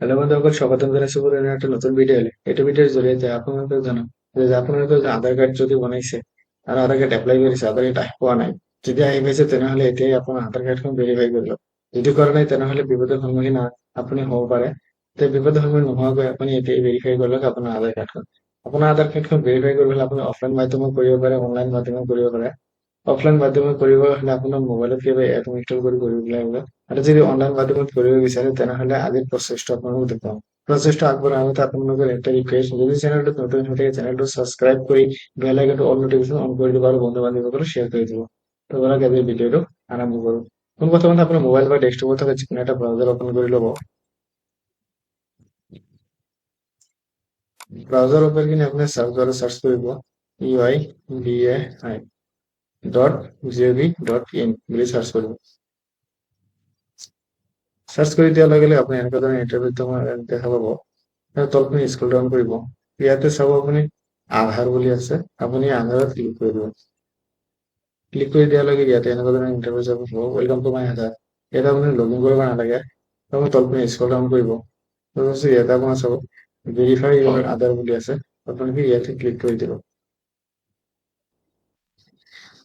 Hello বন্ধুসকল, স্বাগতম জানাইছো পুৰো একটা নতুন ভিডিও। এইটো ভিডিওৰ জৰিয়তে আপোনালোকে জানো যে আপোনালোকে যে আধাৰ কাৰ্ড যদি বনাইছে আৰু আধাৰ কাৰ্ড এপ্লাই কৰিছে, আধাৰ কাৰ্ড আহি পোৱা নাই, যদি আহি পাইছে তেনেহলে এতিয়াই আপোনাৰ আধাৰ কাৰ্ডখন ভেৰিফাই কৰি লওক। যদি কৰা নাই তেনেহলে বিপদৰ সন্মুখীন আপুনি হ'ব পাৰে। তে বিপদৰ সন্মুখীন নোহোৱাকৈ আপুনি এতিয়াই ভেৰিফাই কৰি লওক আপোনাৰ আধাৰ কাৰ্ডখন। আপোনাৰ আধাৰ কাৰ্ডখন ভেৰিফাই কৰিবলৈ আপুনি অফলাইন মাধ্যমত কৰিব পাৰে, অনলাইন মাধ্যমত কৰিব পাৰে। অফলাইন মাধ্যমত কৰিব হলে আপোনাৰ মোবাইলত কিবা এপ ইনষ্টল কৰিব লাগিব। আৰু যদি অনলাইন মাধ্যমত কৰিব বিচাৰে তেনেহলে আজিৰ প্ৰচেছটো আপোনালোকক দেখুৱাম। প্ৰচেছটো আগবঢ়াৰ আগতে আপোনালোকৰ একটা ৰিকুৱেষ্ট, যদি চেনেলটোত নতুন হৈ থাকে চেনেলটো ছাবস্ক্ৰাইব কৰি বেল আইকনটো অল নটিফিকেশ্যন অন কৰি দিব আৰু বন্ধু বান্ধৱীসকলক শ্বেয়াৰ কৰি দিব। তো বলক আজিৰ ভিডিঅ'টো আৰম্ভ কৰোঁ। পোনপ্ৰথমতে আপোনাৰ মোবাইল বা ডেস্কটপত থকা যিকোনো এটা ব্ৰাউজাৰ ওপেন কৰি ল'ব। ব্ৰাউজাৰ ওপেন কৰি আপুনি চাৰ্চ কৰিব UIDAI.gov.in বুলি চাৰ্চ কৰিব। সাৰ্চ কৰি দিয়াৰ লগে লগে আপুনি এনেকুৱা ধৰণৰ ইণ্টাৰভিউটো দেখা পাব। তলপিনে স্ক্ৰল ডাউন কৰিব। ইয়াতে চাব আপুনি আধাৰ বুলি আছে, আপুনি আধাৰত ক্লিক কৰি দিব। ক্লিক কৰি দিয়াৰ লগে ইয়াতে এনেকুৱা ধৰণৰ ইণ্টাৰভিউ চাব, ৱেলকাম টু মাই আধাৰ। ইয়াতে আপুনি লগ ইন কৰিব নালাগে। আপুনি তলপিনে স্ক্ৰল ডাউন কৰিব। তাৰপিছত ইয়াতে আপোনাৰ চাব ভেৰিফাই ইউৰ আধাৰ বুলি আছে, আপোনালোকে ইয়াতে ক্লিক কৰি দিব।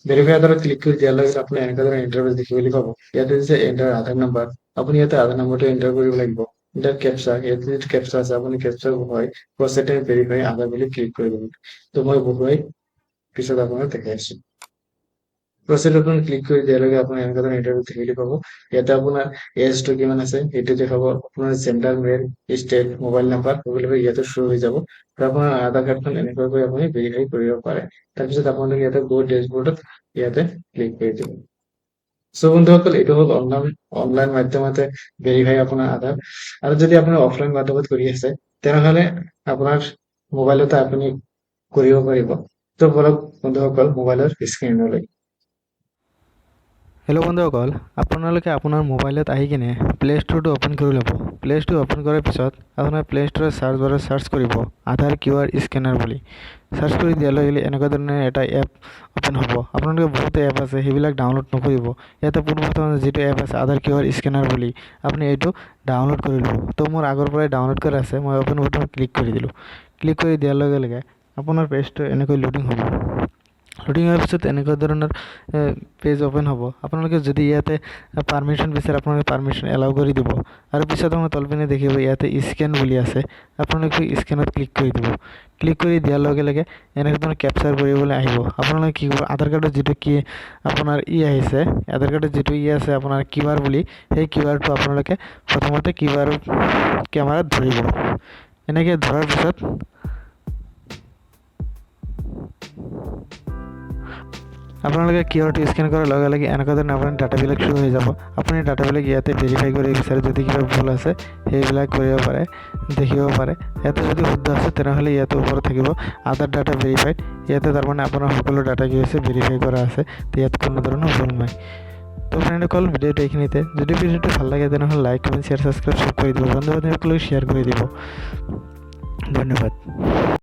ভেৰিফাই আধাৰত ক্লিক কৰি দিয়াৰ লগে আপুনি এনেকুৱা ধৰণৰ ইণ্টাৰভিউ দেখিবলৈ পাব। ইয়াতে দিছে এণ্টাৰ আধাৰ নাম্বাৰ, আপুনি ইয়াতে আধাৰ নাম্বাৰটো এণ্টাৰ কৰিব লাগিব। ইয়াত কেপচা, ইয়াতে যিটো কেপচা আছে আপুনি কেপচা বহুৱাই প্ৰচেছ ভেৰিফাই আধাৰ বুলি ক্লিক কৰি দিব। তো মই বহুৱাই পিছত আপোনাক দেখাই আছো। প্ৰচেছ আপুনি ক্লিক কৰি দিয়াৰ লগে আপুনি এনেকুৱা ধৰণৰ ইণ্টাৰভিউ দেখিবলৈ পাব। ইয়াতে আপোনাৰ এজটো কিমান আছে সেইটো দেখাব, আপোনাৰ জেণ্ডাৰ, মেল, ষ্টেট, মোবাইল নাম্বাৰ সকলোবোৰ ইয়াতে শ্ব' হৈ যাব। আৰু আপোনাৰ আধাৰ কাৰ্ডখন এনেকুৱাকৈ আপুনি ভেৰিফাই কৰিব পাৰে। তাৰপিছত আপোনালোকে ইয়াতে গো ডেছবৰ্ডত ইয়াতে ক্লিক কৰি দিব। সো বন্ধুসকল, এইটো হ'ল অনলাইন মাধ্যমতে ভেৰিফাই আপোনাৰ আধাৰ। আৰু যদি আপুনি অফলাইন মাধ্যমত কৰি আছে তেনেহলে আপোনাৰ মোবাইলতে আপুনি কৰিব পাৰিব। তো বলক বন্ধুসকল মোবাইলৰ স্ক্ৰীনলৈ। হেল্ল' বন্ধুসকল, আপোনালোকে আপোনাৰ মোবাইলত আহি কিনে প্লে ষ্ট'ৰটো অ'পেন কৰি ল'ব। প্লে ষ্ট'ৰ অ'পেন কৰাৰ পিছত আপোনাৰ প্লে ষ্ট'ৰৰ চাৰ্চ বাৰত চাৰ্চ কৰিব আধাৰ QR স্কেনাৰ বুলি। চাৰ্চ কৰি দিয়াৰ লগে লগে এনেকুৱা ধৰণৰ এটা এপ অ'পেন হ'ব। আপোনালোকে বহুতো এপ আছে, সেইবিলাক ডাউনলোড নকৰিব। ইয়াতে পোনপ্ৰথমে যিটো এপ আছে আধাৰ QR স্কেনাৰ বুলি, আপুনি এইটো ডাউনলোড কৰি ল'ব। তো মোৰ আগৰ পৰাই ডাউনলোড কৰা আছে, মই অ'পেন বটনত ক্লিক কৰি দিলোঁ। ক্লিক কৰি দিয়াৰ লগে লগে আপোনাৰ পেজটো এনেকৈ লোডিং হ'ব। লোডিং হোৱাৰ পিছত এনেকুৱা ধৰণৰ পেজ অ'পেন হ'ব। আপোনালোকে যদি ইয়াতে পাৰ্মিশ্যন বিচাৰে আপোনালোকে পাৰ্মিশ্যন এলাউ কৰি দিব। আৰু পিছত আপোনাৰ তলপিনে দেখিব ইয়াতে স্কেন বুলি আছে, আপোনালোকে স্কেনত ক্লিক কৰি দিব। ক্লিক কৰি দিয়াৰ লগে লগে এনেকুৱা ধৰণৰ কেপচাৰ কৰিবলৈ আহিব। আপোনালোকে কি কৰিব, আধাৰ কাৰ্ডত যিটো কি আপোনাৰ আহিছে, আধাৰ কাৰ্ডত যিটো আছে আপোনাৰ QR বুলি, সেই QRটো আপোনালোকে প্ৰথমতে QR কেমেৰাত ধৰিব। এনেকৈ ধৰাৰ পিছত আপোনালোকে কিউআৰটো স্কেন কৰাৰ লগে লগে এনেকুৱা ধৰণৰ আপোনাৰ ডাটাবিলাক শ্ব' হৈ যাব। আপুনি ডাটাবিলাক ইয়াতে ভেৰিফাই কৰিব বিচাৰে, যদি কিবা ভুল আছে সেইবিলাক কৰিব পাৰে, দেখিব পাৰে। ইয়াতে যদি শুদ্ধ আছে তেনেহ'লে ইয়াতে ওপৰত থাকিব আধাৰ ডাটা ভেৰিফাইড। ইয়াতে তাৰমানে আপোনাৰ সকলো ডাটা কি হৈছে ভেৰিফাই কৰা আছে, তো ইয়াত কোনো ধৰণৰ ভুল নাই। তো ফ্ৰেণ্ডসকল, ভিডিঅ'টো এইখিনিতে। যদি ভিডিঅ'টো ভাল লাগে তেনেহ'লে লাইক, কমেণ্ট, শ্বেয়াৰ, ছাবস্ক্ৰাইব চব কৰি দিব। বন্ধু বান্ধৱীসকলক শ্বেয়াৰ কৰি দিব। ধন্যবাদ।